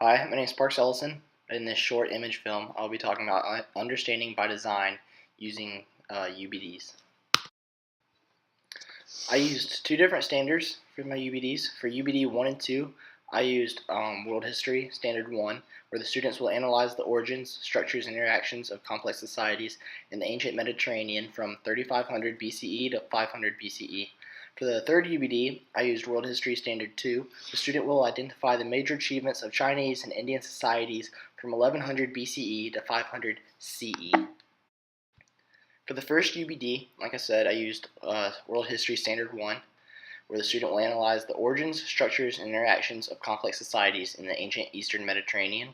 Hi, my name is Parks Ellison. In this short image film, I'll be talking about understanding by design using UBDs. I used two different standards for my UBDs. For UBD 1 and 2, I used World History Standard 1, where the students will analyze the origins, structures, and interactions of complex societies in the ancient Mediterranean from 3500 BCE to 500 BCE. For the third UBD, I used World History Standard 2. The student will identify the major achievements of Chinese and Indian societies from 1100 BCE to 500 CE. For the first UBD, like I said, I used World History Standard 1, where the student will analyze the origins, structures, and interactions of complex societies in the ancient Eastern Mediterranean.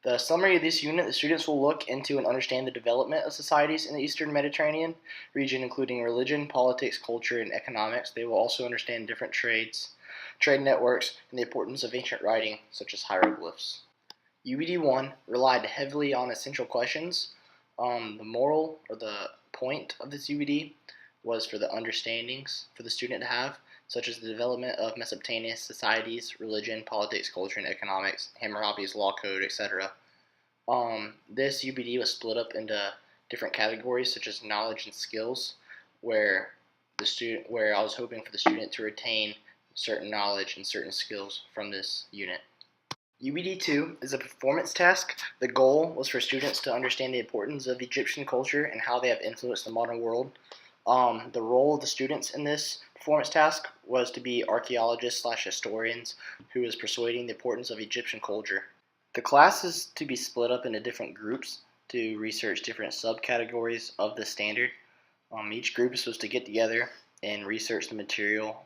The summary of this unit, the students will look into and understand the development of societies in the Eastern Mediterranean region, including religion, politics, culture, and economics. They will also understand different trade networks, and the importance of ancient writing, such as hieroglyphs. UBD 1 relied heavily on essential questions. The moral or the point of this UBD was for the understandings for the student to have, such as the development of Mesopotamian societies, religion, politics, culture, and economics, Hammurabi's law code, etc. This UBD was split up into different categories, such as knowledge and skills, where I was hoping for the student to retain certain knowledge and certain skills from this unit. UBD 2 is a performance task. The goal was for students to understand the importance of Egyptian culture and how they have influenced the modern world. The role of the students in this performance task was to be archaeologists/historians who was persuading the importance of Egyptian culture. The class is to be split up into different groups to research different subcategories of the standard. Each group is supposed to get together and research the material,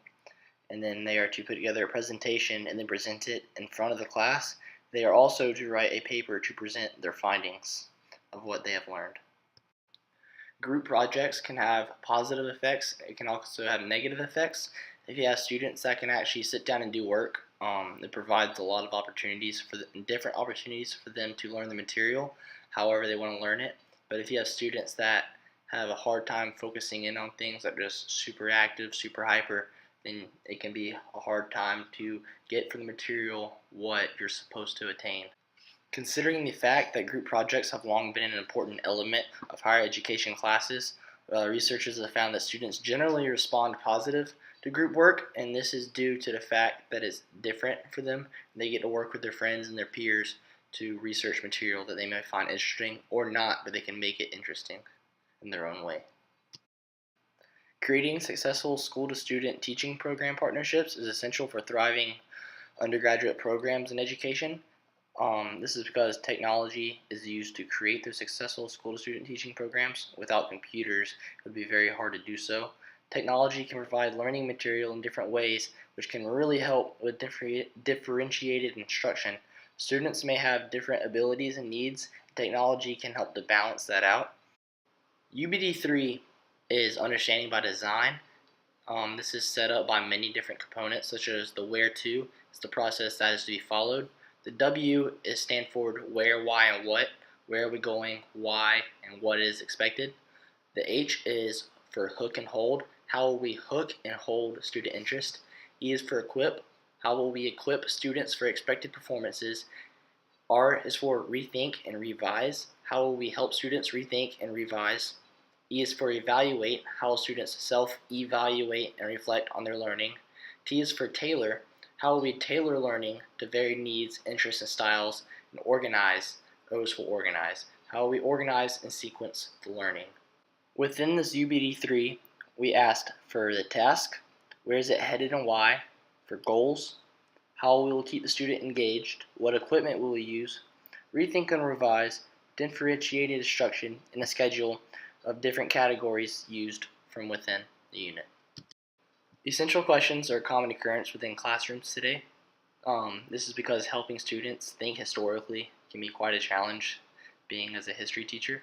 and then they are to put together a presentation and then present it in front of the class. They are also to write a paper to present their findings of what they have learned. Group projects can have positive effects. It can also have negative effects. If you have students that can actually sit down and do work, it provides a lot of different opportunities for them to learn the material however they want to learn it. But if you have students that have a hard time focusing in on things that are just super active, super hyper, then it can be a hard time to get from the material what you're supposed to attain. Considering the fact that group projects have long been an important element of higher education classes, researchers have found that students generally respond positive to group work, and this is due to the fact that it's different for them. They get to work with their friends and their peers to research material that they may find interesting or not, but they can make it interesting in their own way. Creating successful school-to-student teaching program partnerships is essential for thriving undergraduate programs in education. This is because technology is used to create those successful school-to-student teaching programs. Without computers, it would be very hard to do so. Technology can provide learning material in different ways, which can really help with differentiated instruction. Students may have different abilities and needs. Technology can help to balance that out. UBD 3 is understanding by design. This is set up by many different components, such as the where to is the process that is to be followed. The W is stand for where, why, and what. Where are we going, why, and what is expected. The H is for hook and hold. How will we hook and hold student interest? E is for equip. How will we equip students for expected performances? R is for rethink and revise. How will we help students rethink and revise? E is for evaluate. How will students self-evaluate and reflect on their learning? T is for tailor. How will we tailor learning to varied needs, interests, and styles? And organize. O is for organize. How will we organize and sequence the learning? Within this UBD 3, we asked for the task, where is it headed and why, for goals, how we will keep the student engaged, what equipment will we use, rethink and revise, differentiated instruction, and a schedule of different categories used from within the unit. Essential questions are a common occurrence within classrooms today. This is because helping students think historically can be quite a challenge, being as a history teacher.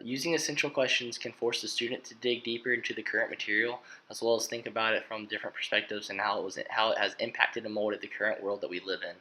Using essential questions can force the student to dig deeper into the current material, as well as think about it from different perspectives and how it has impacted and molded the current world that we live in.